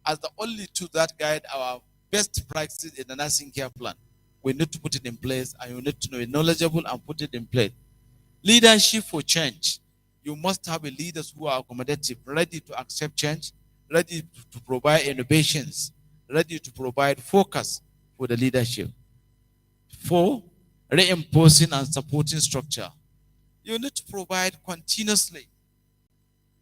as the only tool that guide our best practices in the nursing care plan. We need to put it in place, and you need to be knowledgeable and put it in place. Leadership for change. You must have a leaders who are accommodative, ready to accept change, ready to provide innovations, ready to provide focus for the leadership. 4, reinforcing and supporting structure. You need to provide continuously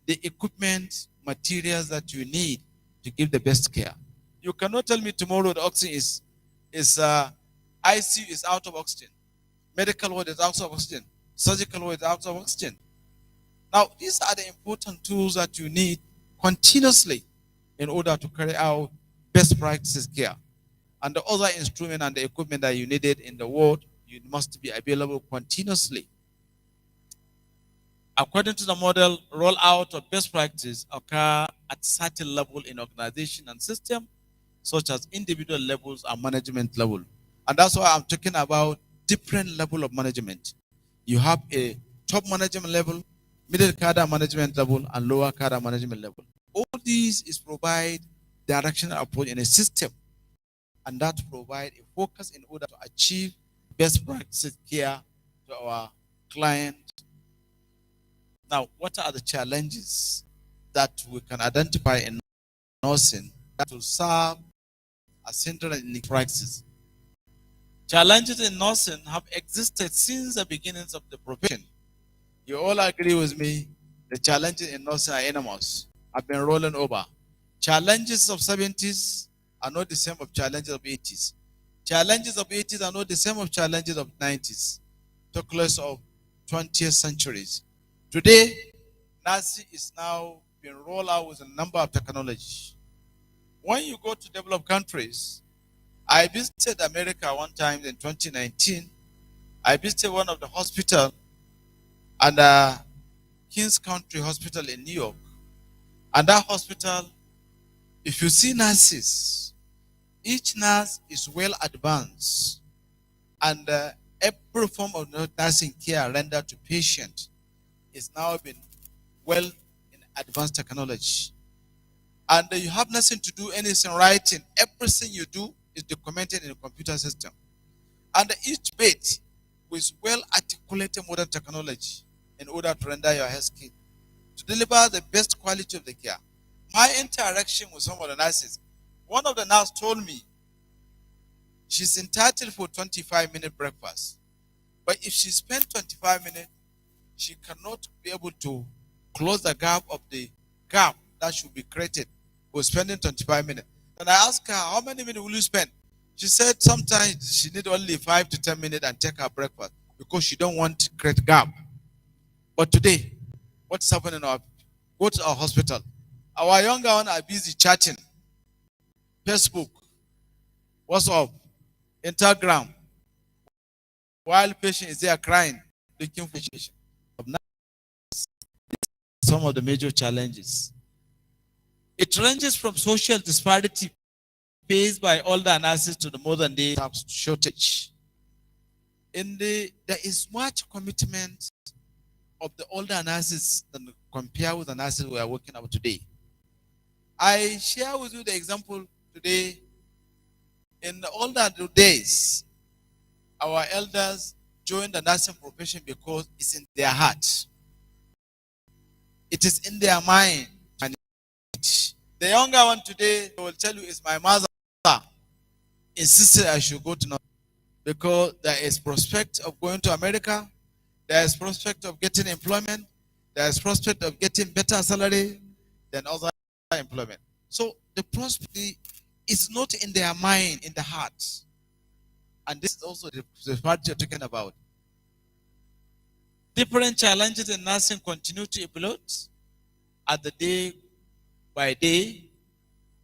the equipment, materials that you need to give the best care. You cannot tell me tomorrow the oxygen is ICU is out of oxygen, medical ward is out of oxygen, surgical ward is out of oxygen. Now, these are the important tools that you need continuously in order to carry out best practices care. And the other instrument and the equipment that you needed in the ward, you must be available continuously. According to the model, rollout of best practice occur at certain level in organization and system, such as individual levels and management level. And that's why I'm talking about different level of management. You have a top management level, middle cadre management level, and lower cadre management level. All these is provide directional approach in a system, and that provide a focus in order to achieve best practices care to our client. Now, what are the challenges that we can identify in nursing that will serve as central in practice? Challenges in nursing have existed since the beginnings of the profession. You all agree with me, the challenges in nursing are enormous, have been rolling over. Challenges of 70s are not the same of challenges of 80s. Challenges of 80s are not the same of challenges of 90s, to close of 20th centuries. Today, nursing is now being rolled out with a number of technology. When you go to developed countries, I visited America one time in 2019. I visited one of the hospitals and King's County Hospital in New York. And that hospital, if you see nurses, each nurse is well advanced, and every form of nursing care rendered to patient is now been well in advanced technology. And you have nothing to do anything writing. Everything you do is documented in a computer system. And each bed with well articulated modern technology in order to render your health care, to deliver the best quality of the care. My interaction with some of the nurses, one of the nurses told me she's entitled for 25-minute breakfast. But if she spends 25 minutes, she cannot be able to close the gap of the gap that should be created for spending 25 minutes. And I asked her, how many minutes will you spend? She said sometimes she need only 5 to 10 minutes and take her breakfast because she don't want to create gap. But today, what's happening? Go to our hospital. Our younger ones are busy chatting, Facebook, WhatsApp, Instagram, while patient is there crying, looking for patient. Some of the major challenges. It ranges from social disparity faced by older nurses to the modern day shortage. There is much commitment of the older nurses than compared with the nurses we are working out today. I share with you the example today. In the older days, our elders joined the nursing profession because it's in their heart. It is in their mind. The younger one today will tell you, it's my mother insisted I should go to nursing because there is prospect of going to America, there is prospect of getting employment, there is prospect of getting better salary than other employment. So the prospect is not in their mind, in the heart. And this is also the part you're talking about. Different challenges in nursing continue to evolve at the day by day,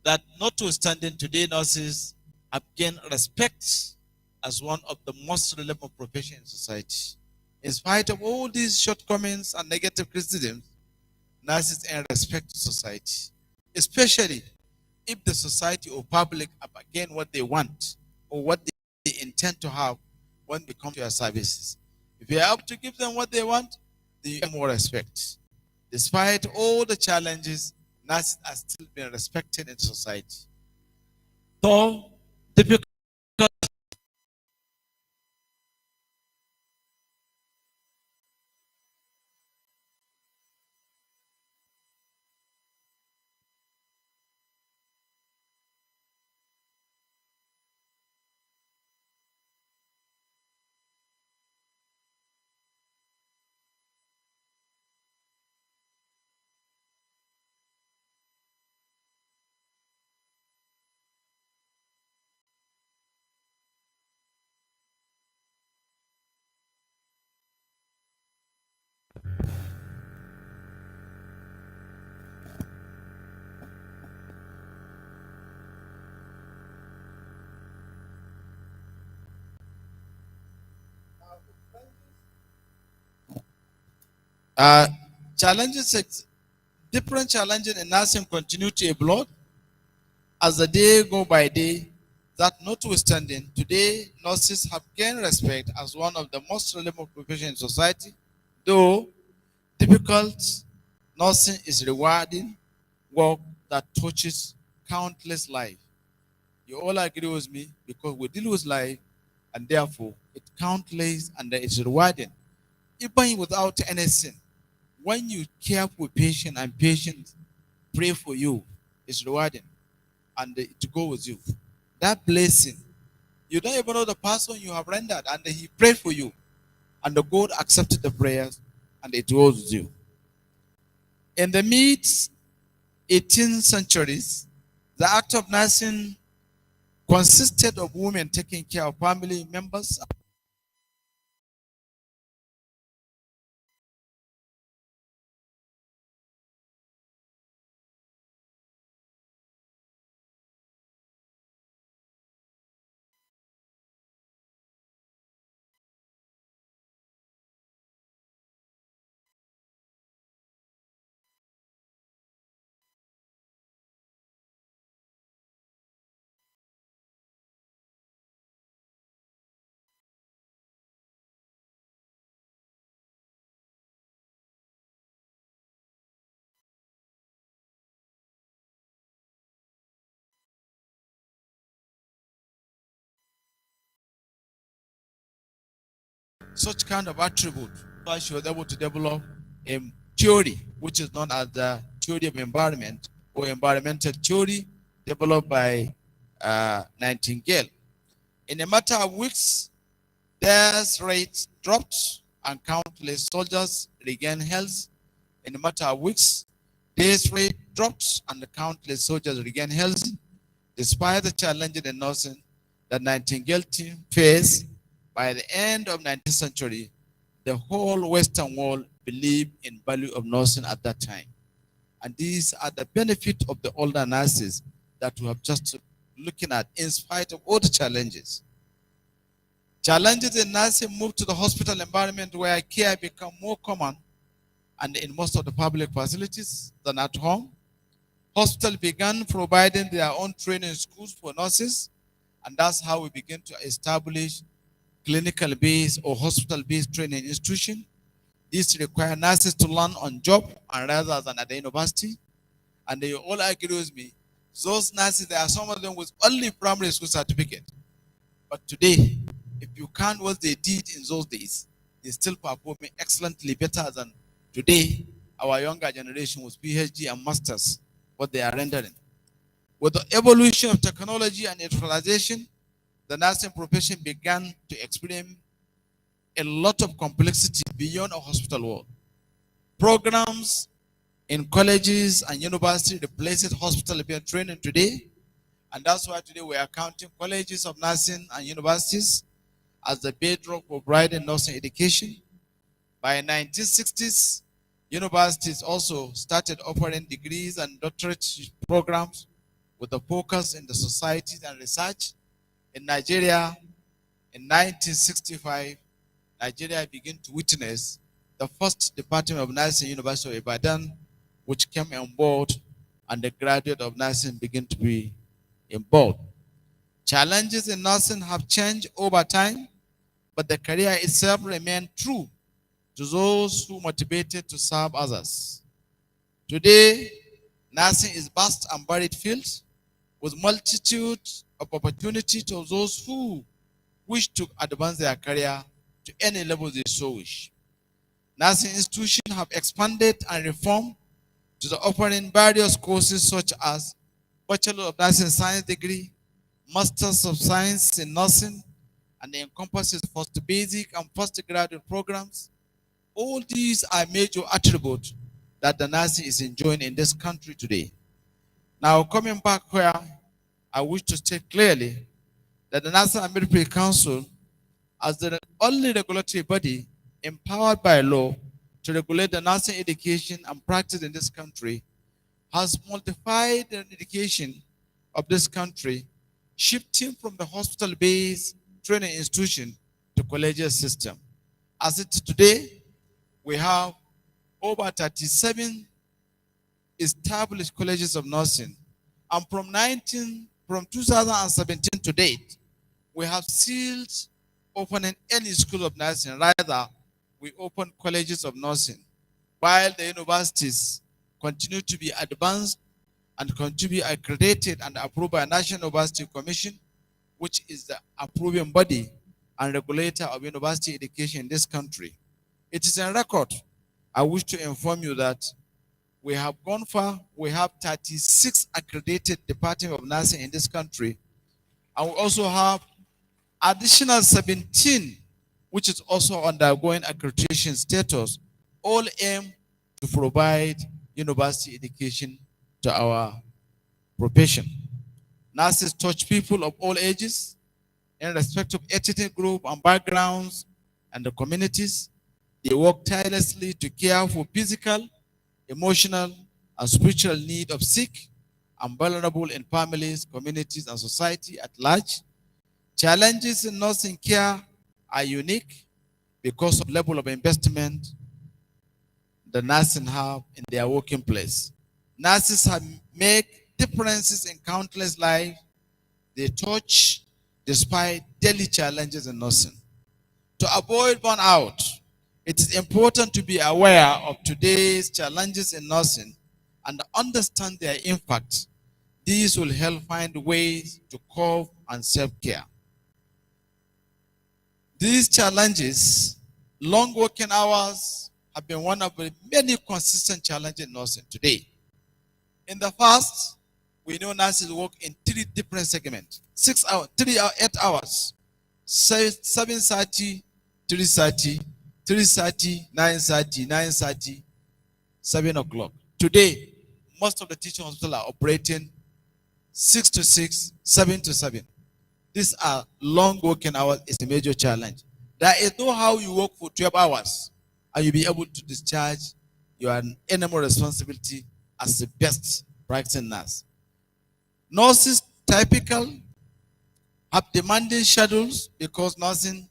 that notwithstanding today nurses have gained respect as one of the most relevant professions in society. In spite of all these shortcomings and negative criticisms, nurses earn respect to society, especially if the society or public have again what they want or what they intend to have when they come to your services. If you are able to give them what they want, they get more respect. Despite all the challenges, nurses are still being respected in society. Though difficult. Uh, challenges, different challenges in nursing continue to evolve as the day go by day. That notwithstanding, today nurses have gained respect as one of the most relevant professions in society. Though difficult, nursing is rewarding work that touches countless lives. You all agree with me because we deal with life, and therefore it countless and it's rewarding. Even without anything, when you care for patient and patient pray for you, it's rewarding and it go with you. That blessing, you don't even know the person you have rendered, and he prayed for you, and the God accepted the prayers, and it goes with you. In the mid 18th centuries, the act of nursing consisted of women taking care of family members. Such kind of attribute, but she was able to develop a theory, which is known as the theory of environment or environmental theory, developed by Nightingale. In a matter of weeks, death rates dropped and countless soldiers regained health. In a matter of weeks, death rate dropped and the countless soldiers regained health. Despite the challenges in nursing that Nightingale team faced, by the end of 19th century, the whole Western world believed in value of nursing at that time. And these are the benefit of the older nurses that we have just looking at in spite of all the challenges. Challenges in nursing moved to the hospital environment where care became more common and in most of the public facilities than at home. Hospitals began providing their own training schools for nurses, and that's how we begin to establish clinical-based or hospital-based training institution. These require nurses to learn on job and rather than at the university. And they all agree with me. Those nurses, there are some of them with only primary school certificate. But today, if you count what they did in those days, they still performing excellently better than today, our younger generation with PhD and masters, what they are rendering. With the evolution of technology and industrialization, the nursing profession began to experience a lot of complexity beyond a hospital world. Programs in colleges and universities replaced hospital-based training today, and that's why today we are counting colleges of nursing and universities as the bedrock for providing nursing education. By 1960s, universities also started offering degrees and doctorate programs with a focus in the society and research. In Nigeria, in 1965, Nigeria began to witness the first Department of Nursing University of Ibadan, which came on board, and the graduate of nursing began to be involved. Challenges in nursing have changed over time, but the career itself remained true to those who motivated to serve others. Today, Nursing is vast and varied field with multitude of opportunity to those who wish to advance their career to any level they so wish. Nursing institutions have expanded and reformed to the offering various courses such as Bachelor of Nursing Science degree, Masters of Science in Nursing, and encompasses first basic and postgraduate programs. All these are major attributes that the nursing is enjoying in this country today. Now, coming back where I wish to state clearly that the Nursing and Midwifery Council, as the only regulatory body empowered by law to regulate the nursing education and practice in this country, has multiplied the education of this country, shifting from the hospital-based training institution to collegiate system. As it today, we have over 37 established colleges of nursing, and from 2017 to date, we have sealed opening any school of nursing. Rather, we open colleges of nursing, while the universities continue to be advanced and continue to be accredited and approved by National University Commission, which is the approving body and regulator of university education in this country. It is a record. I wish to inform you that we have gone far. We have 36 accredited Department of Nursing in this country, and we also have additional 17, which is also undergoing accreditation status, all aim to provide university education to our profession. Nurses touch people of all ages, in respect of ethnic group and backgrounds and the communities. They work tirelessly to care for physical, emotional, and spiritual need of sick and vulnerable in families, communities, and society at large. Challenges in nursing care are unique because of level of investment the nursing have in their working place. Nurses have make differences in countless lives they touch despite daily challenges in nursing. To avoid burnout, it is important to be aware of today's challenges in nursing and understand their impact. These will help find ways to cope and self-care. These challenges, long working hours, have been one of the many consistent challenges in nursing today. In the past, we know nurses work in 3 different segments. 6 hours, 8 hours, 7:30, 3:30, 3:30, 9:30, 9:30, 7 o'clock. Today, most of the teaching hospitals are operating 6 to 6, 7 to 7. These are long working hours. It's a major challenge. There is no how you work for 12 hours and you'll be able to discharge your animal responsibility as the best practicing nurse. Nurses typically have demanding schedules because nursing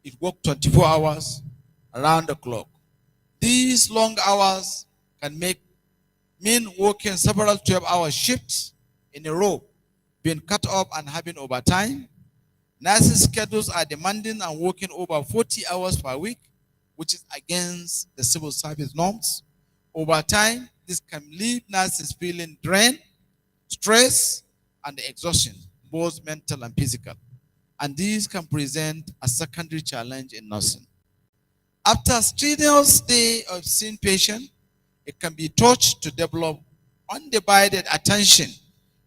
it works 24 hours around the clock. These long hours can mean working several 12-hour shifts in a row, being cut off and having overtime. Nurses' schedules are demanding and working over 40 hours per week, which is against the civil service norms. Over time, this can leave nurses feeling drained, stress, and exhaustion, both mental and physical. And these can present a secondary challenge in nursing. After a strenuous day of seeing patients, it can be taught to develop undivided attention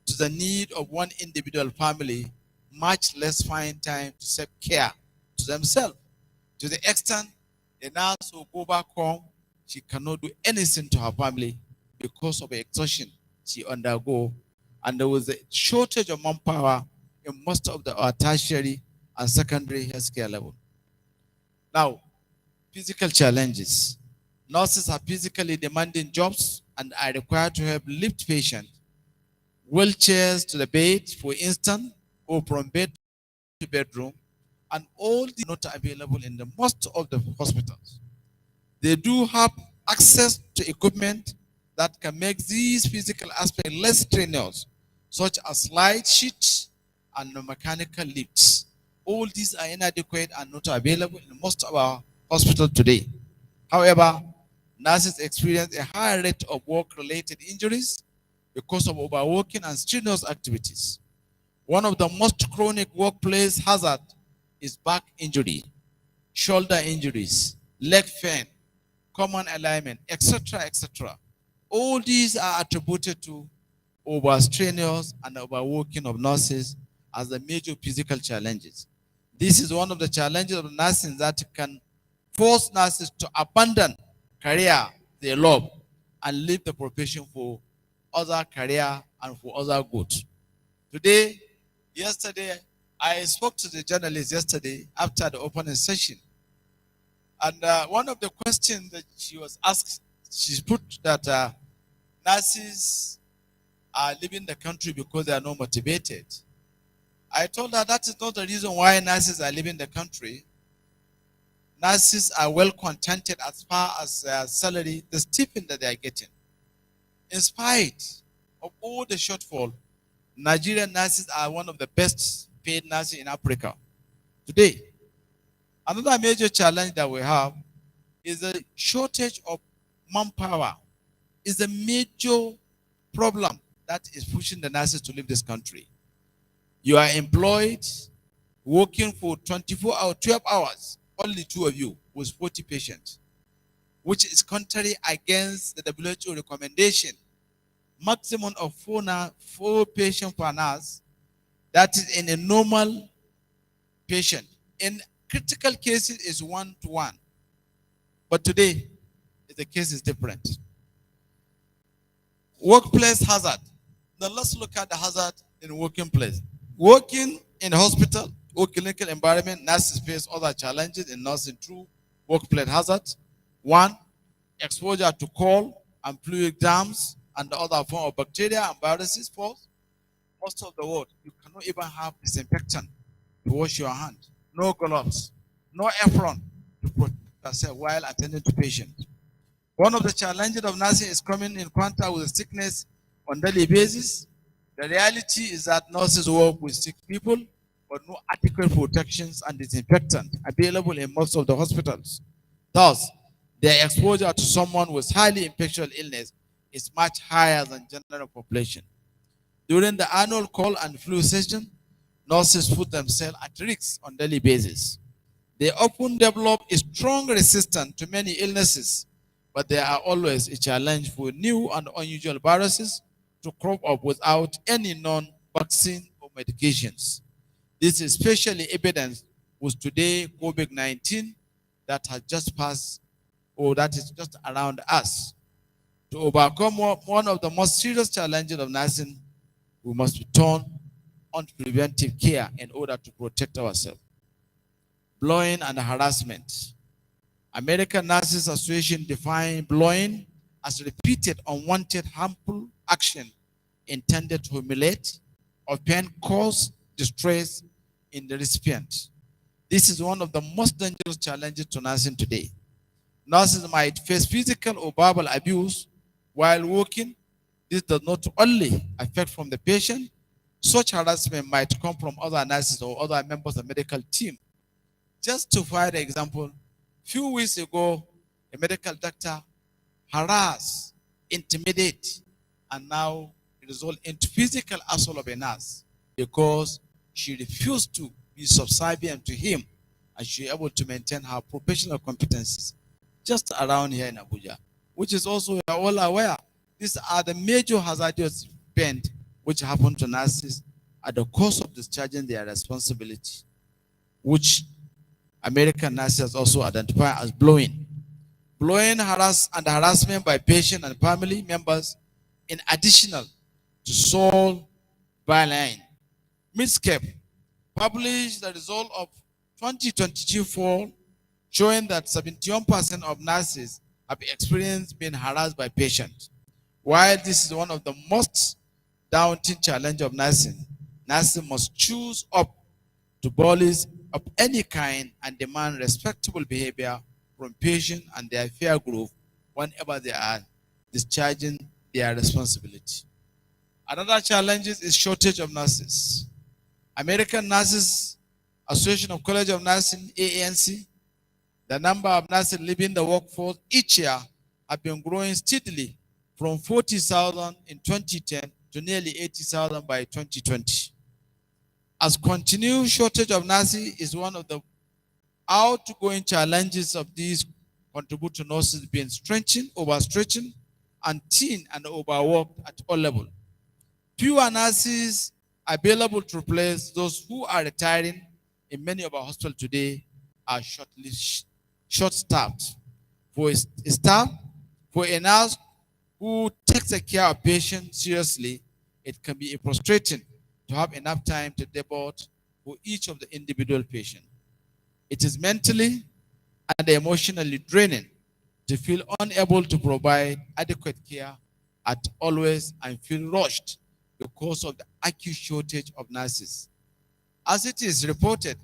to the need of one individual family, much less find time to self-care to themselves. To the extent the nurse will go back home, she cannot do anything to her family because of the exhaustion she undergo. And there was a shortage of manpower in most of our tertiary and secondary healthcare level. Now, physical challenges. Nurses are physically demanding jobs and are required to help lift patients, wheelchairs to the bed, for instance, or from bed to bedroom, and all these are not available in the most of the hospitals. They do have access to equipment that can make these physical aspects less strenuous, such as slide sheets and mechanical lifts. All these are inadequate and not available in most of our hospitals today. However, nurses experience a higher rate of work-related injuries because of overworking and strenuous activities. One of the most chronic workplace hazard is back injury, shoulder injuries, leg pain, common alignment, etc., etc. All these are attributed to overstrenuous and overworking of nurses as the major physical challenges. This is one of the challenges of nursing that can force nurses to abandon career they love and leave the profession for other career and for other goods. Yesterday, I spoke to the journalist yesterday after the opening session. And one of the questions that she was asked, she put that nurses are leaving the country because they are not motivated. I told her that is not the reason why nurses are leaving the country. Nurses are well contented as far as their salary, the stipend that they are getting. In spite of all the shortfall, Nigerian nurses are one of the best paid nurses in Africa today. Another major challenge that we have is the shortage of manpower. Is a major problem that is pushing the nurses to leave this country. You are employed, working for 24 hours, 12 hours, only two of you with 40 patients, which is contrary against the WHO recommendation. Maximum of four patients per nurse, that is in a normal patient. In critical cases is 1-to-1. But today, the case is different. Workplace hazard. Now let's look at the hazard in working place. Working in hospital or clinical environment, nurses face other challenges in nursing through workplace hazards. One, exposure to cold and fluid germs and the other form of bacteria and viruses. Most of the world, you cannot even have disinfectant to wash your hand. No gloves, no apron to protect yourself while attending to patients. One of the challenges of nursing is coming in contact with sickness on a daily basis. The reality is that nurses work with sick people, but no adequate protections and disinfectant available in most of the hospitals. Thus, their exposure to someone with highly infectious illness is much higher than general population. During the annual cold and flu season, nurses put themselves at risk on a daily basis. They often develop a strong resistance to many illnesses, but there are always a challenge for new and unusual viruses to crop up without any known vaccine or medications. This is especially evident with today COVID-19 that has just passed or that is just around us. To overcome one of the most serious challenges of nursing, we must turn on preventive care in order to protect ourselves. Bullying and harassment. American Nurses Association defines bullying as repeated unwanted harmful action intended to humiliate or pain cause distress in the recipient. This is one of the most dangerous challenges to nursing today. Nurses might face physical or verbal abuse while working. This does not only affect from the patient, such harassment might come from other nurses or other members of the medical team. Just to provide an example, few weeks ago, a medical doctor harassed, intimidate, and now it resulted into physical assault of a nurse because she refused to be subservient to him and she was able to maintain her professional competencies just around here in Abuja, which is also we are all aware. These are the major hazardous events which happen to nurses at the cost of discharging their responsibility, which American nurses also identify as bullying. Bullying and harassment by patient and family members in additional to soul byline. Midscape published the result of 2022 poll showing that 71% of nurses have experienced being harassed by patients. While this is one of the most daunting challenges of nursing, nurses must choose up to bullies of any kind and demand respectable behavior from patients and their peer group whenever they are discharging their responsibility. Another challenge is shortage of nurses. American Nurses Association of College of Nursing, ANC, the number of nurses leaving the workforce each year have been growing steadily from 40,000 in 2010 to nearly 80,000 by 2020. As continued shortage of nurses is one of the outgoing challenges of these contribute to nurses being stretching, overstretching, and thin and overworked at all levels. Fewer nurses available to replace those who are retiring in many of our hospitals today are short-staffed. For a staff, for a nurse who takes the care of patients seriously, it can be frustrating to have enough time to devote for each of the individual patients. It is mentally and emotionally draining to feel unable to provide adequate care at always and feel rushed because of the acute shortage of nurses. As it is reported,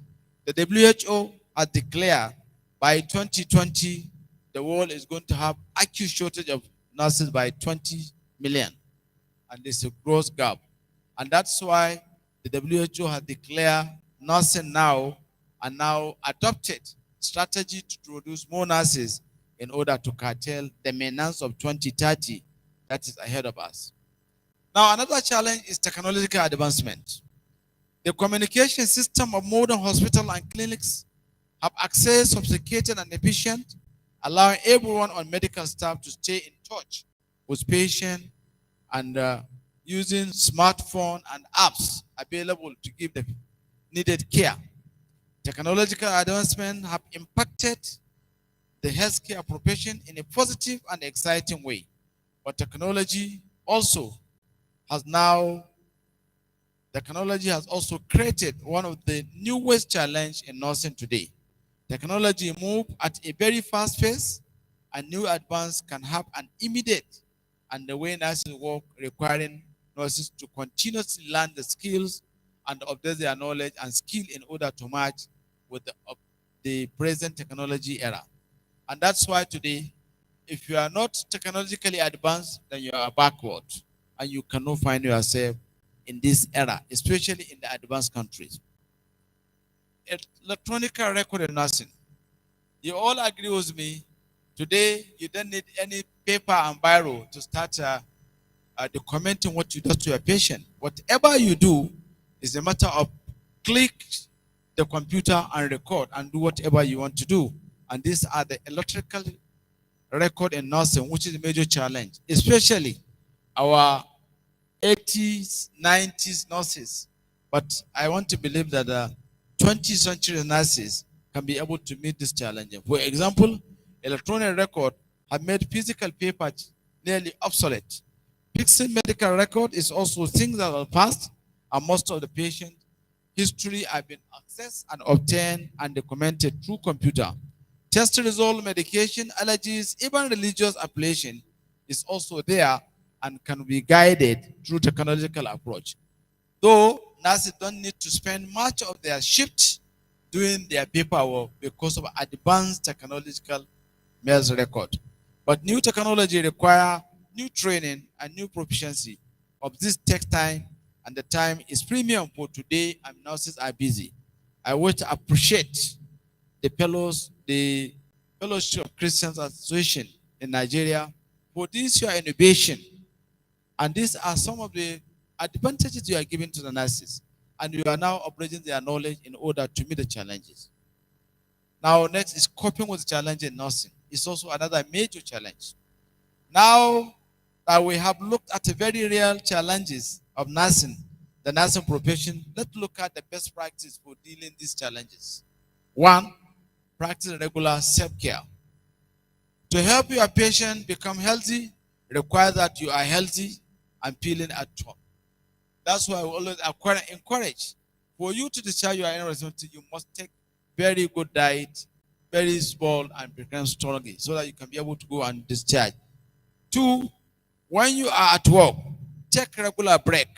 the WHO has declared by 2020 the world is going to have acute shortage of nurses by 20 million, and there's a gross gap. And that's why the WHO has declared nursing now and now adopted strategy to produce more nurses in order to curtail the menace of 2030 that is ahead of us. Now, another challenge is technological advancement. The communication system of modern hospitals and clinics have access sophisticated and efficient, allowing everyone on medical staff to stay in touch with patients and using smartphone and apps available to give the needed care. Technological advancements have impacted the healthcare profession in a positive and exciting way. But technology has also created one of the newest challenges in nursing today. Technology moves at a very fast pace, and new advances can have an immediate and the way nurses work, requiring nurses to continuously learn the skills and update their knowledge and skill in order to match with the present technology era. And that's why today, if you are not technologically advanced, then you are backward and you cannot find yourself in this era, especially in the advanced countries. Electronic record in nursing. You all agree with me. Today, you don't need any paper and biro to start documenting what you do to your patient. Whatever you do is a matter of click the computer and record and do whatever you want to do. And these are the electrical record in nursing, which is a major challenge, especially our 80s, 90s nurses. But I want to believe that 20th century nurses can be able to meet this challenge. For example, electronic record have made physical paper nearly obsolete. Fixing medical record is also things that are past, and most of the patient history have been accessed and obtained and documented through computer. Test result, medication, allergies, even religious application is also there and can be guided through technological approach. Though nurses don't need to spend much of their shift doing their paperwork because of advanced technological mails record. But new technology require new training and new proficiency. Of this takes time, and the time is premium for today, and nurses are busy. I want to appreciate the Fellowship of Christians Association in Nigeria for this your innovation. And these are some of the advantages you are giving to the nurses. And you are now upgrading their knowledge in order to meet the challenges. Now, next is coping with the challenge in nursing. It's also another major challenge. Now that we have looked at the very real challenges of nursing, the nursing profession, let's look at the best practice for dealing with these challenges. One, practice regular self-care. To help your patient become healthy, requires that you are healthy and feeling at home. That's why we always encourage. For you to discharge your responsibility, you must take very good diet, very small, and become strong so that you can be able to go and discharge. Two, when you are at work, take regular break.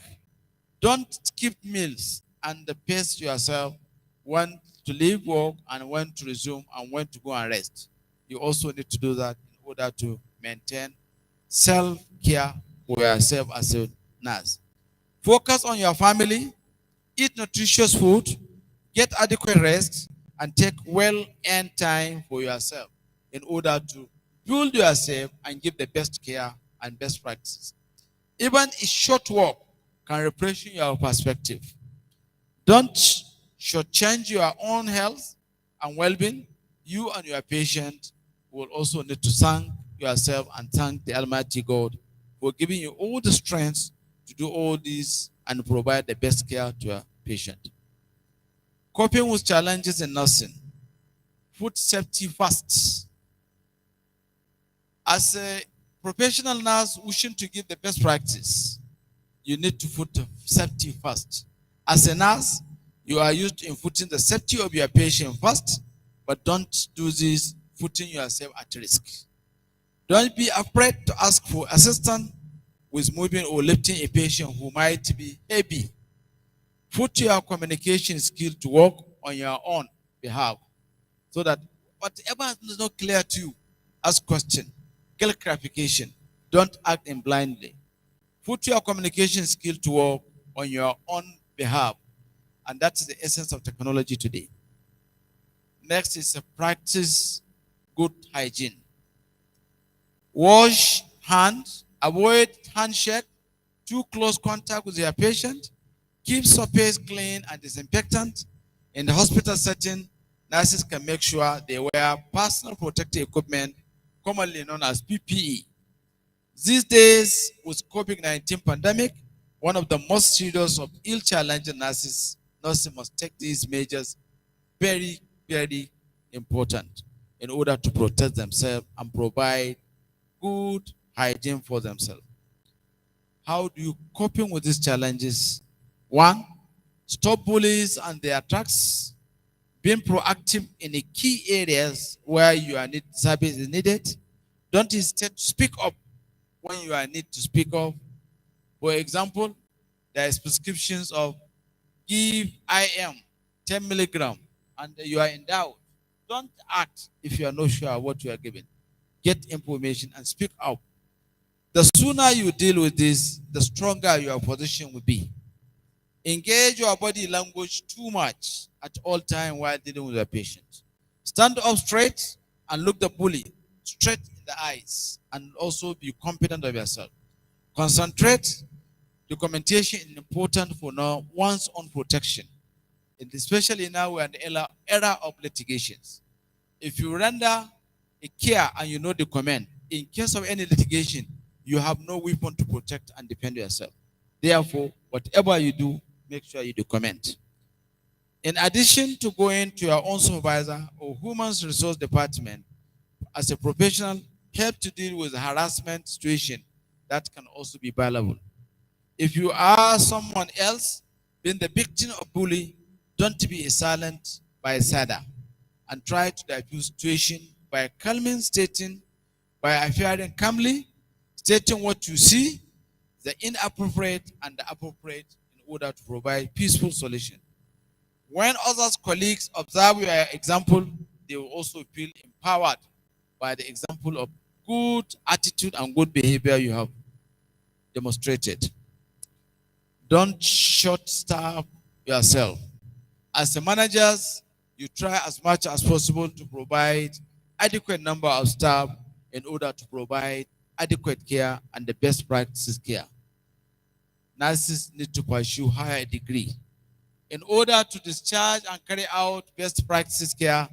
Don't skip meals and pace yourself when to leave work and when to resume and when to go and rest. You also need to do that in order to maintain self-care for yourself as a nurse. Focus on your family, eat nutritious food, get adequate rest, and take well-earned time for yourself in order to build yourself and give the best care and best practices. Even a short walk can refresh your perspective. Don't shortchange your own health and well-being. You and your patient will also need to thank yourself and thank the Almighty God for giving you all the strength to do all this and provide the best care to your patient. Coping with challenges in nursing. Food safety first. As a professional nurse wishing to give the best practice, you need to put safety first. As a nurse, you are used in putting the safety of your patient first, but don't do this putting yourself at risk. Don't be afraid to ask for assistance with moving or lifting a patient who might be heavy. Put your communication skill to work on your own behalf so that whatever is not clear to you, ask question, get clarification. Don't act in blindly. Put your communication skill to work on your own behalf. And that's the essence of technology today. Next is a practice good hygiene. Wash hands, avoid handshake, too close contact with your patient, keep surface clean and disinfectant. In the hospital setting, nurses can make sure they wear personal protective equipment, commonly known as PPE. These days, with COVID-19 pandemic, one of the most serious of ill challenging nurses must take these measures very, very important in order to protect themselves and provide good hygiene for themselves. How do you coping with these challenges? One, stop bullies and their attacks. Being proactive in the key areas where your service is needed. Don't instead speak up when you are need to speak up. For example, there is prescriptions of give IM 10 milligram and you are in doubt. Don't act if you are not sure what you are giving. Get information and speak up. The sooner you deal with this, the stronger your position will be. Engage your body language too much at all times while dealing with your patient. Stand up straight and look the bully straight in the eyes and also be confident of yourself. Concentrate. Documentation is important for now one's own protection. And especially now we're in the era of litigations. If you render a care and you know the comment, in case of any litigation, you have no weapon to protect and defend yourself. Therefore, whatever you do, make sure you document. In addition to going to your own supervisor or human resource department, as a professional, help to deal with harassment situation that can also be valuable. If you are someone else being the victim of bullying, don't be a silent bystander and try to diffuse situation by calmly stating, by appearing calmly, stating what you see, the inappropriate and the appropriate in order to provide peaceful solution. When others colleagues observe your example, they will also feel empowered by the example of good attitude and good behavior you have demonstrated. Don't short staff yourself. As the managers, you try as much as possible to provide adequate number of staff in order to provide adequate care and the best practices care. Nurses need to pursue higher degree. In order to discharge and carry out best practices care,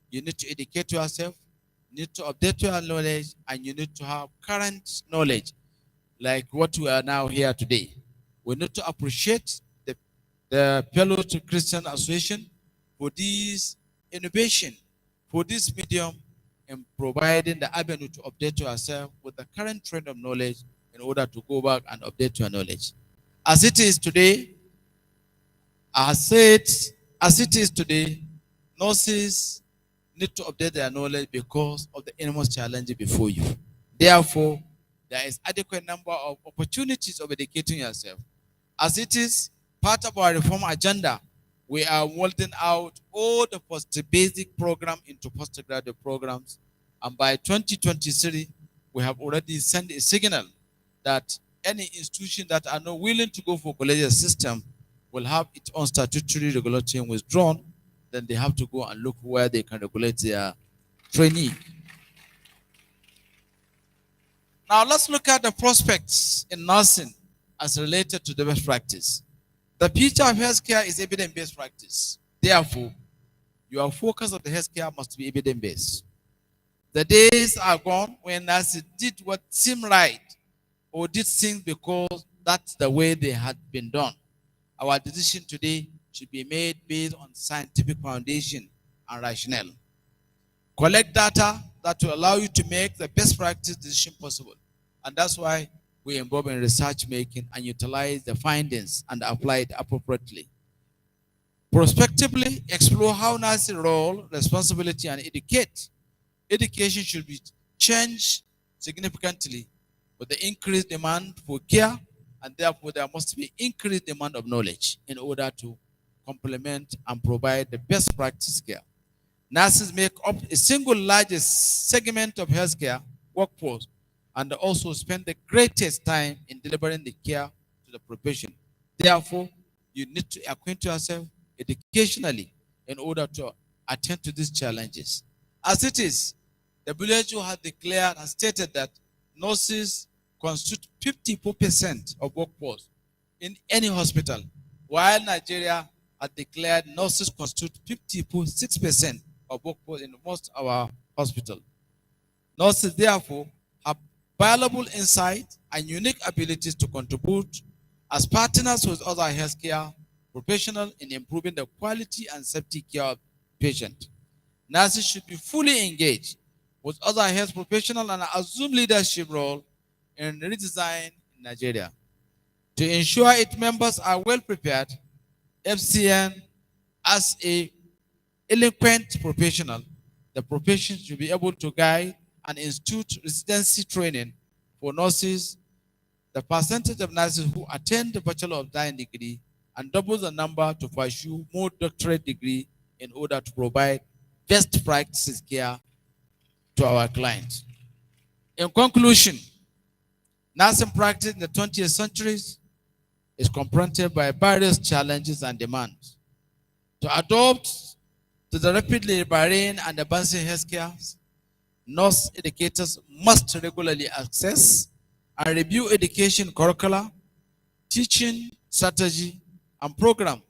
you need to educate yourself, you need to update your knowledge, and you need to have current knowledge, like what we are now here today. We need to appreciate the Fellow to Christian Association for this innovation, for this medium, in providing the avenue to update yourself with the current trend of knowledge in order to go back and update your knowledge. As it is today, as it is today, nurses need to update their knowledge because of the enormous challenge before you. Therefore, there is adequate number of opportunities of educating yourself. As it is part of our reform agenda, we are molding out all the post-basic program into postgraduate programs. And by 2023, we have already sent a signal that any institution that are not willing to go for collegiate system will have its own statutory regulation withdrawn. Then they have to go and look where they can regulate their trainee. Now let's look at the prospects in nursing as related to the best practice. The future of healthcare is evidence-based practice. Therefore, your focus of the healthcare must be evidence-based. The days are gone when nurses did what seemed right or did things because that's the way they had been done. Our decision today should be made based on scientific foundation and rationale. Collect data that will allow you to make the best practice decision possible. And that's why we involve in research making and utilize the findings and apply it appropriately. Prospectively explore how nursing role, responsibility, and educate. Education should be changed significantly with the increased demand for care, and therefore there must be increased demand of knowledge in order to complement and provide the best practice care. Nurses make up a single largest segment of healthcare workforce and also spend the greatest time in delivering the care to the profession. Therefore, you need to acquaint yourself educationally in order to attend to these challenges. As it is, WHO has declared and stated that nurses constitute 54% of workforce in any hospital, while Nigeria has declared nurses constitute 56% of workforce in most of our hospitals. Nurses, therefore, have valuable insight and unique abilities to contribute as partners with other healthcare professionals in improving the quality and safety care of patients. Nurses should be fully engaged with other health professionals and assume leadership role in redesign in Nigeria. To ensure its members are well prepared, FCN, as a eloquent professional, the profession should be able to guide and institute residency training for nurses. The percentage of nurses who attend the Bachelor of Science degree and double the number to pursue more doctorate degree in order to provide best practices care to our clients. In conclusion, nursing practice in the 20th century is confronted by various challenges and demands. To adopt to the rapidly varying and advancing healthcare, nurse educators must regularly access and review education curricula, teaching strategy, and program,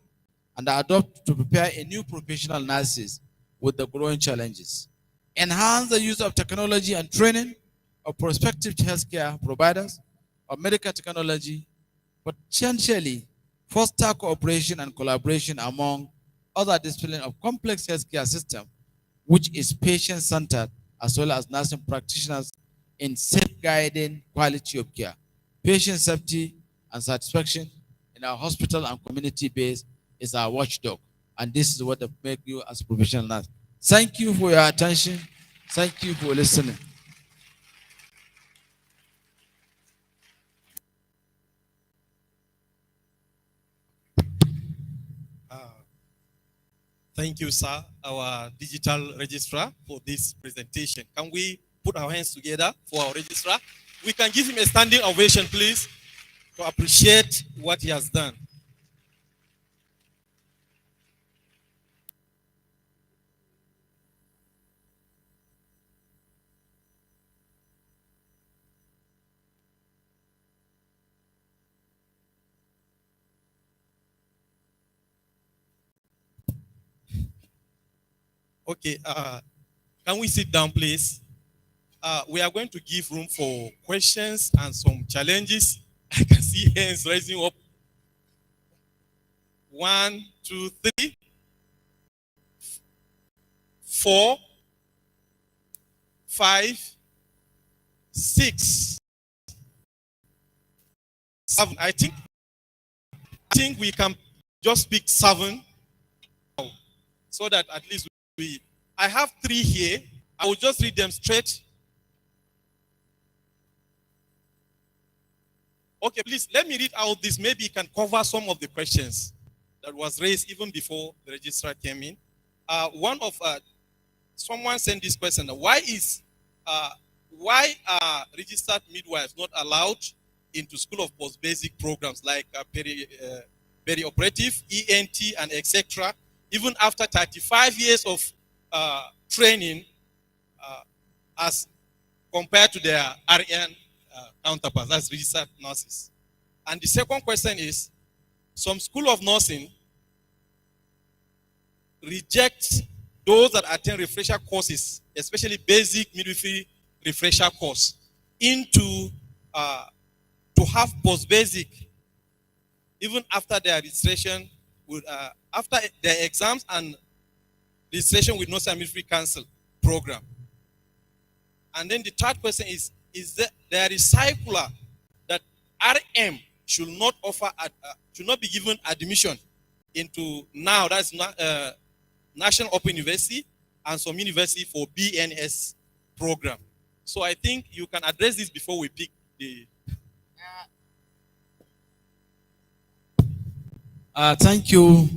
and adopt to prepare a new professional nurses with the growing challenges. Enhance the use of technology and training of prospective healthcare providers of medical technology, potentially foster cooperation and collaboration among other disciplines of complex healthcare system, which is patient-centered, as well as nursing practitioners in safeguarding quality of care. Patient safety and satisfaction in our hospital and community base is our watchdog, and this is what make you as a professional nurse. Thank you for your attention. Thank you for listening. Thank you, sir, our digital registrar, for this presentation. Can we put our hands together for our registrar? We can give him a standing ovation, please, to appreciate what he has done. Okay, can we sit down, please? We are going to give room for questions and some challenges. I can see hands rising up. 1, 2, 3, 4, 5, 6, 7. I think we can just pick 7 so that at least I have 3 here. I will just read them straight. Okay, please let me read out this. Maybe you can cover some of the questions that was raised even before the registrar came in. Someone sent this question: why are registered midwives not allowed into school of post-basic programs like perioperative, ENT, and etc., even after 35 years of training as compared to their RN counterparts, that's registered nurses. And the second question is, some school of nursing reject those that attend refresher courses, especially basic midwifery refresher course, into to have post-basic, even after their registration, with, after their exams and registration with Nurse and Midwifery Council program. And then the third question is that there is circular that RM should not offer, should not be given admission into now, that's not National Open University and some university for BNS program. So I think you can address this before we pick the. Thank you.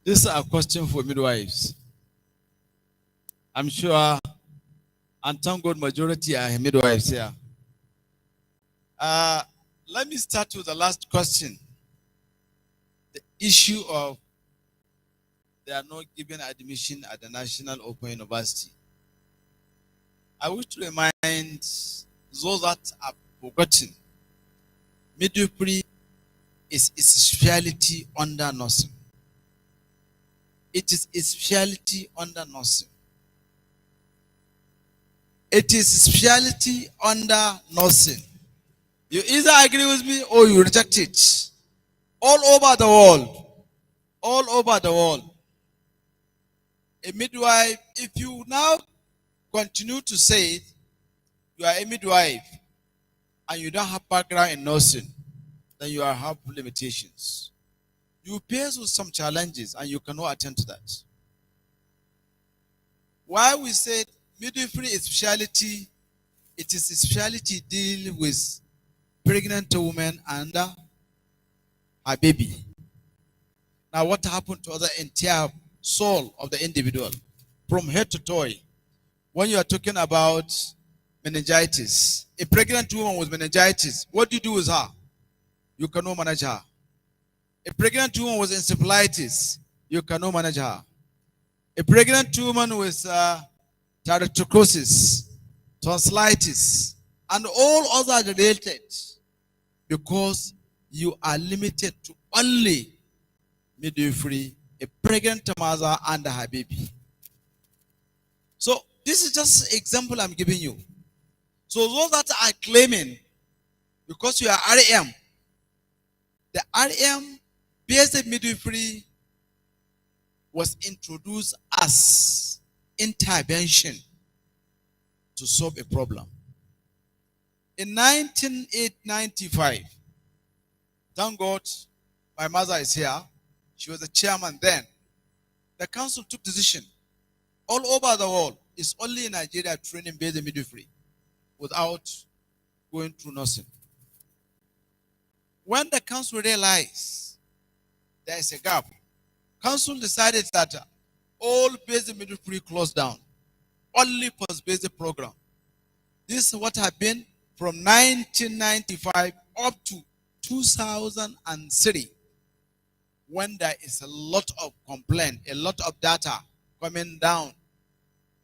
This is a question for midwives. I'm sure, and thank God, majority are midwives here. Let me start with the last question. The issue of they are not given admission at the National Open University. I wish to remind those that are forgotten, midwifery is a specialty under nursing. It is a specialty under nursing. It is a specialty under nursing. You either agree with me or you reject it. All over the world. All over the world. A midwife, if you now continue to say it, you are a midwife and you don't have background in nursing, then you have limitations. You face with some challenges and you cannot attend to that. Why we said midwifery is specialty, it is a specialty deal with pregnant women and her baby. Now what happened to the entire soul of the individual from head to toe? When you are talking about meningitis, a pregnant woman with meningitis, what do you do with her? You cannot manage her. A pregnant woman with encephalitis, you cannot manage her. A pregnant woman with tuberculosis, tonsillitis, and all other related, because you are limited to only midwifery, a pregnant mother and her baby. So this is just an example I'm giving you. So those that are claiming, because you are RM, the RM basic midwifery was introduced as intervention to solve a problem. In 1995, thank God my mother is here. She was the chairman then. The council took decision. All over the world, it's only in Nigeria training basic midwifery without going through nursing. When the council realized there is a gap, council decided that all basic midwifery closed down, only post-basic program. This is what happened from 1995 up to 2003, when there is a lot of complaint, a lot of data coming down.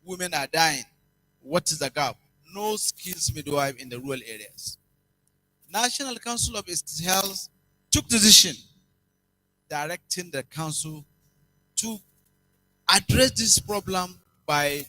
Women are dying. What is the gap? No skills midwife in the rural areas. National Council of Health took decision directing the council to address this problem by